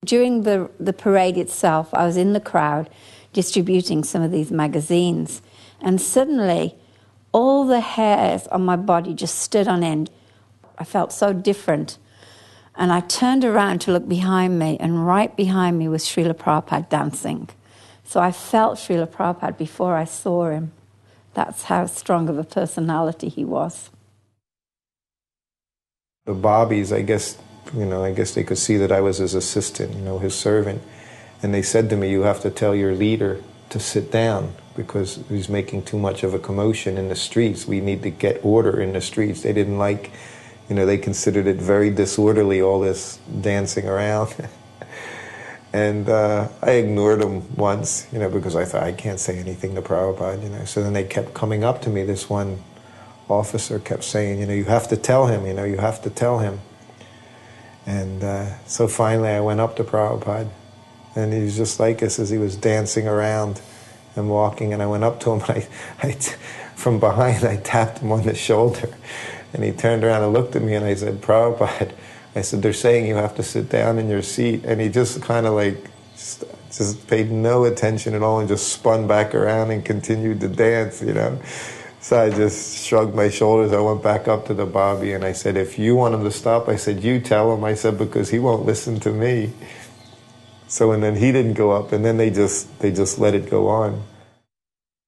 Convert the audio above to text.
During the parade itself, I was in the crowd distributing some of these magazines, and suddenly all the hairs on my body just stood on end. I felt so different. And I turned around to look behind me, and right behind me was Srila Prabhupada dancing. So I felt Srila Prabhupada before I saw him. That's how strong of a personality he was. The bobbies, I guess they could see that I was his assistant, his servant. And they said to me, you have to tell your leader to sit down because he's making too much of a commotion in the streets. We need to get order in the streets. They didn't like, they considered it very disorderly, all this dancing around. And I ignored them once, because I thought, I can't say anything to Prabhupada, So then they kept coming up to me. This one officer kept saying, you have to tell him, you have to tell him. And so finally I went up to Prabhupada, and he was just like us as he was dancing around and walking, and I went up to him, and from behind I tapped him on the shoulder, and he turned around and looked at me, and I said, Prabhupada, I said, they're saying you have to sit down in your seat. And he just kind of just paid no attention at all and just spun back around and continued to dance, So I just shrugged my shoulders. I went back up to the Bobby and I said, if you want him to stop, I said, you tell him. I said, because he won't listen to me. So, and then he didn't go up, and then they just let it go on.